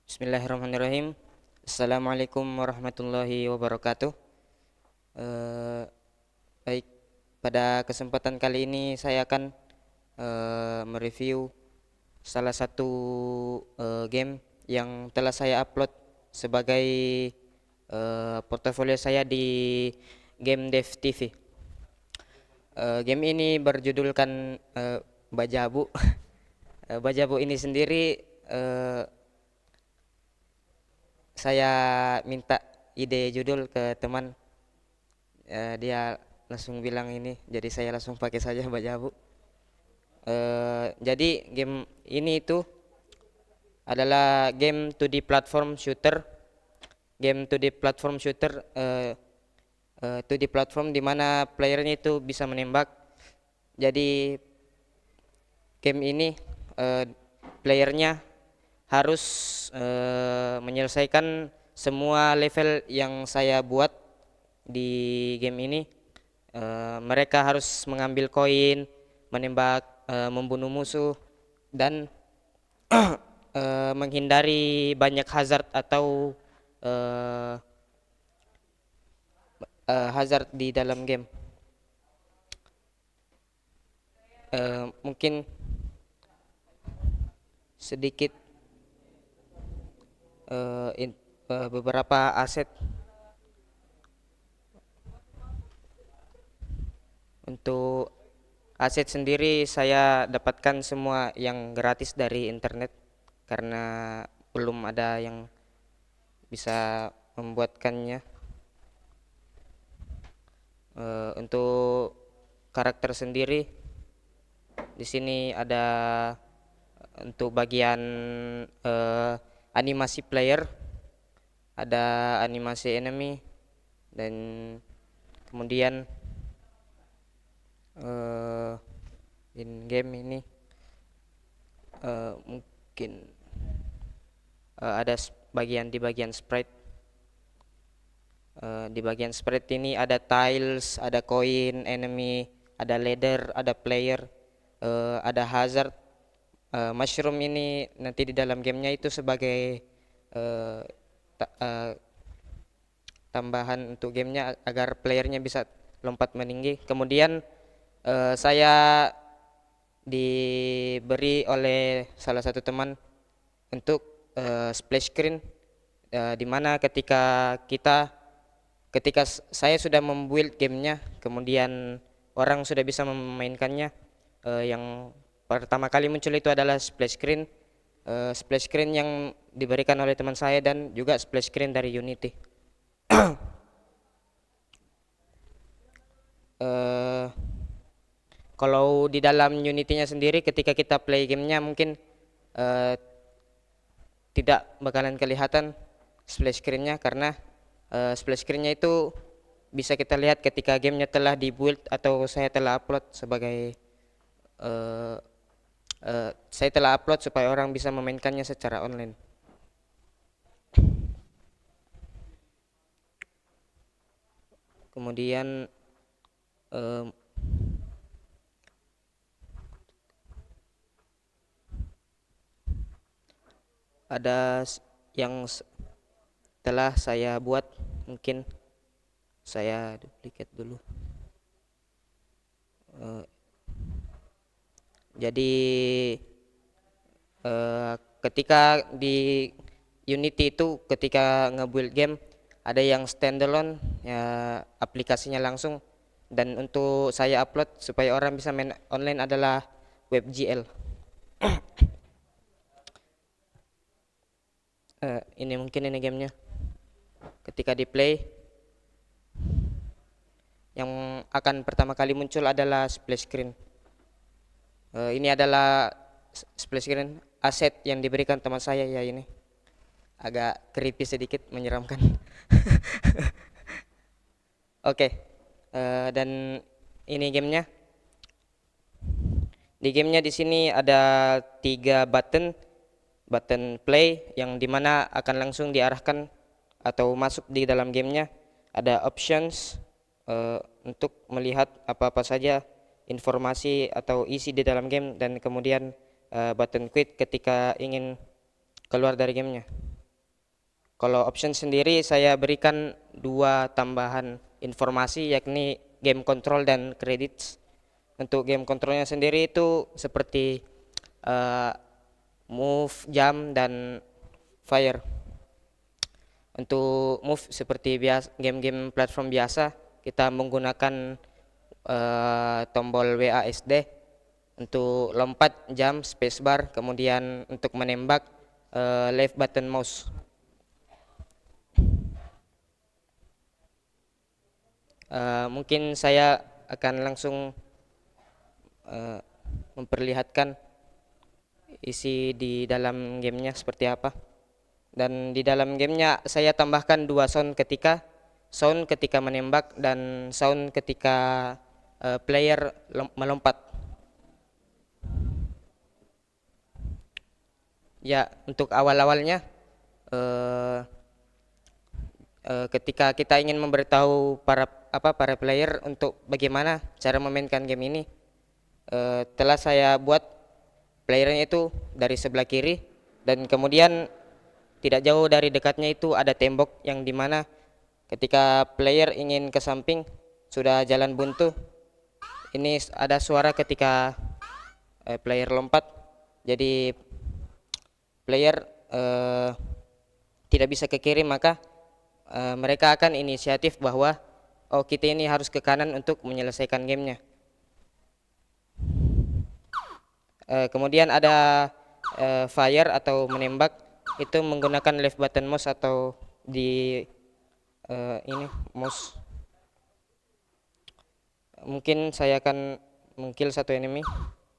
Bismillahirrahmanirrahim. Assalamualaikum warahmatullahi wabarakatuh. Eh, Baik, pada kesempatan kali ini saya akan mereview salah satu game yang telah saya upload sebagai portofolio saya di Game Dev TV. Game ini berjudulkan Bajabu. Bajabu ini sendiri eh, saya minta ide judul ke teman. Dia langsung bilang ini, jadi saya langsung pakai saja Bajabu. Jadi game ini itu adalah game 2D platform shooter. Game 2D platform shooter 2D platform di mana playernya itu bisa menembak. Jadi game ini eh, playernya harus menyelesaikan semua level yang saya buat di game ini. Mereka harus mengambil koin, menembak, membunuh musuh, dan menghindari banyak hazard atau eh, hazard di dalam game. Mungkin sedikit beberapa aset. Untuk aset sendiri saya dapatkan semua yang gratis dari internet karena belum ada yang bisa membuatkannya. Untuk karakter sendiri di sini ada untuk bagian eh, animasi player, ada animasi enemy, dan kemudian eh, in game ini mungkin ada bagian di bagian sprite. Di bagian sprite ini ada tiles, ada koin, enemy, ada ladder, ada player, ada hazard. Mushroom ini nanti di dalam gamenya itu sebagai eh, tambahan untuk gamenya agar playernya bisa lompat meninggi. Kemudian saya diberi oleh salah satu teman untuk splash screen, di mana ketika saya sudah membuild gamenya, kemudian orang sudah bisa memainkannya. Yang pertama kali muncul itu adalah splash screen yang diberikan oleh teman saya dan juga splash screen dari Unity. eh Kalau di dalam Unity-nya sendiri ketika kita play gamenya mungkin eh, tidak bakalan kelihatan splash screen-nya karena splash screen-nya itu bisa kita lihat ketika gamenya telah dibuild atau eh, saya telah upload supaya orang bisa memainkannya secara online. Kemudian eh, ada yang telah saya buat, mungkin saya duplicate dulu. Eh, jadi ketika di Unity itu ketika ngebuild game ada yang standalone ya, aplikasinya langsung, dan untuk saya upload supaya orang bisa main online adalah WebGL. Ini mungkin ini gamenya. Ketika di play yang akan pertama kali muncul adalah splash screen. Ini adalah splash screen aset yang diberikan teman saya ya, ini agak creepy sedikit, menyeramkan. Oke, dan ini gamenya. Di gamenya di sini ada 3 button play yang dimana akan langsung diarahkan atau masuk di dalam gamenya. Ada options untuk melihat apa-apa saja informasi atau isi di dalam game, dan kemudian button quit ketika ingin keluar dari gamenya. Kalau option sendiri saya berikan dua tambahan informasi, yakni game control dan credits. Untuk game controlnya sendiri itu seperti eh, move, jump, dan fire. Untuk move seperti game-game platform biasa, kita menggunakan tombol WASD. Untuk lompat, jump, spacebar. Kemudian untuk menembak, left button mouse. Mungkin saya akan langsung memperlihatkan isi di dalam gamenya seperti apa. Dan di dalam gamenya saya tambahkan dua sound ketika menembak dan sound ketika player melompat. Ya, untuk awal-awalnya eh, ketika kita ingin memberitahu para player untuk bagaimana cara memainkan game ini, telah saya buat playernya itu dari sebelah kiri, dan kemudian tidak jauh dari dekatnya itu ada tembok yang dimana ketika player ingin ke samping sudah jalan buntu, ini ada suara ketika player lompat. Jadi player tidak bisa ke kiri, maka mereka akan inisiatif bahwa oh, kita ini harus ke kanan untuk menyelesaikan gamenya. Kemudian ada fire atau menembak, itu menggunakan left button mouse atau di ini mouse. Mungkin saya akan mengkill satu enemy,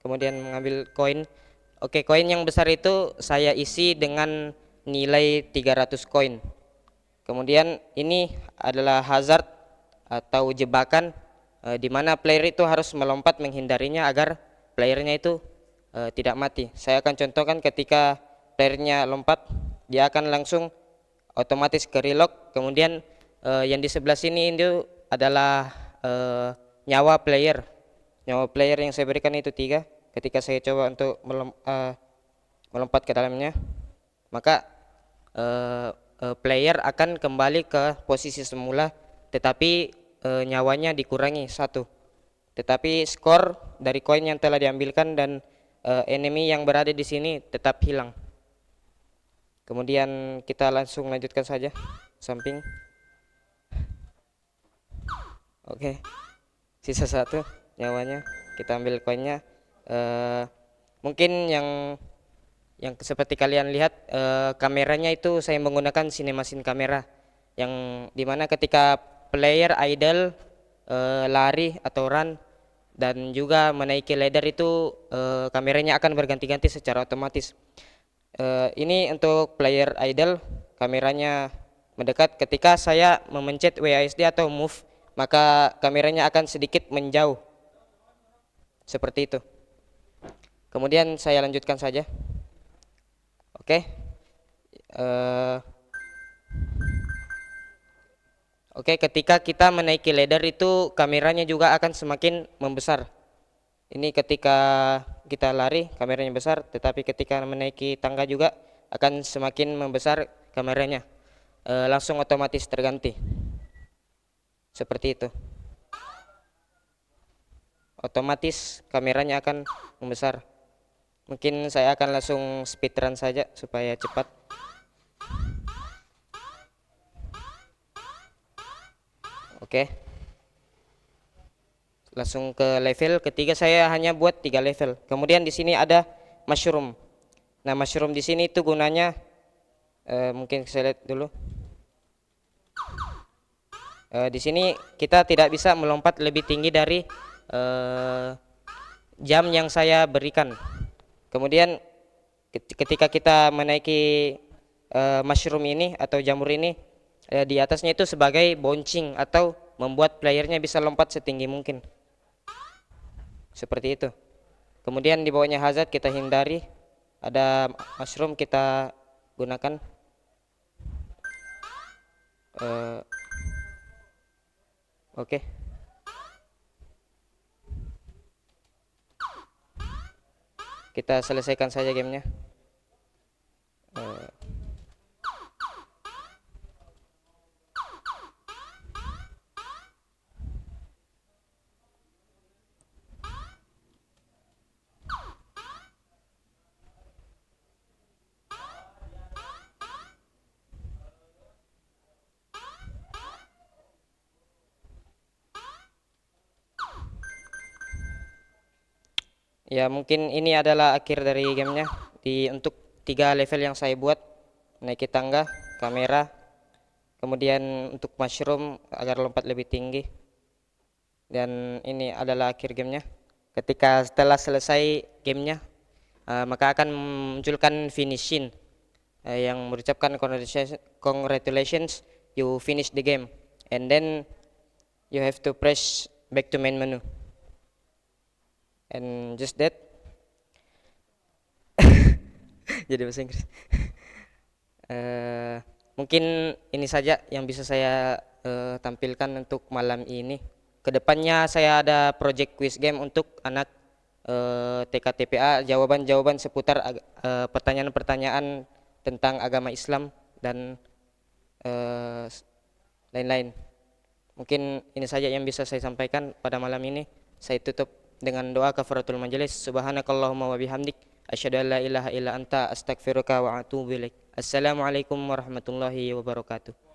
kemudian mengambil koin. Oke, koin yang besar itu saya isi dengan nilai 300 koin. Kemudian ini adalah hazard atau jebakan, di mana player itu harus melompat menghindarinya agar playernya itu tidak mati. Saya akan contohkan ketika playernya lompat, dia akan langsung otomatis ke relock. Kemudian yang di sebelah sini itu adalah nyawa player. Nyawa player yang saya berikan itu 3. Ketika saya coba untuk melompat ke dalamnya, maka player akan kembali ke posisi semula, tetapi nyawanya dikurangi 1. Tetapi skor dari koin yang telah diambilkan dan enemy yang berada di sini tetap hilang. Kemudian kita langsung lanjutkan saja samping. Oke, sisa 1 nyawanya, kita ambil koinnya. Mungkin yang seperti kalian lihat, kameranya itu saya menggunakan CinemaScene kamera, yang dimana ketika player idle, lari atau run, dan juga menaiki ladder itu kameranya akan berganti-ganti secara otomatis. Ini untuk player idle, kameranya mendekat. Ketika saya memencet WASD atau move, maka kameranya akan sedikit menjauh seperti itu. Kemudian saya lanjutkan saja. Oke. Oke, ketika kita menaiki ladder itu kameranya juga akan semakin membesar. Ini ketika kita lari kameranya besar, tetapi ketika menaiki tangga juga akan semakin membesar kameranya. Langsung otomatis terganti. Seperti itu. Otomatis kameranya akan membesar. Mungkin saya akan langsung speedrun saja supaya cepat. Oke. Langsung ke level ketiga, saya hanya buat 3 level. Kemudian di sini ada mushroom. Nah, mushroom di sini itu gunanya mungkin saya lihat dulu. Di sini kita tidak bisa melompat lebih tinggi dari jam yang saya berikan. Kemudian ketika kita menaiki mushroom ini atau jamur ini, di atasnya itu sebagai bouncing atau membuat playernya bisa lompat setinggi mungkin. Seperti itu. Kemudian di bawahnya hazard kita hindari, ada mushroom kita gunakan. Oke. Kita selesaikan saja gamenya. Ya mungkin ini adalah akhir dari gamenya. Untuk 3 level yang saya buat, naiki tangga, kamera, kemudian untuk mushroom agar lompat lebih tinggi. Dan ini adalah akhir gamenya. Ketika setelah selesai gamenya, maka akan memunculkan finishing yang mengucapkan congratulations, you finish the game, and then you have to press back to main menu, and just that. Jadi bahasa Inggris. Eh, Mungkin ini saja yang bisa saya tampilkan untuk malam ini. Kedepannya saya ada project quiz game untuk anak TK TPA, jawaban-jawaban seputar pertanyaan-pertanyaan tentang agama Islam dan eh, lain-lain. Mungkin ini saja yang bisa saya sampaikan pada malam ini. Saya tutup dengan doa kafaratul majelis. Subhanakallahumma wa bihamdik asyhadu an la ilaha illa anta astaghfiruka wa atubu ilaik. Assalamualaikum warahmatullahi wabarakatuh.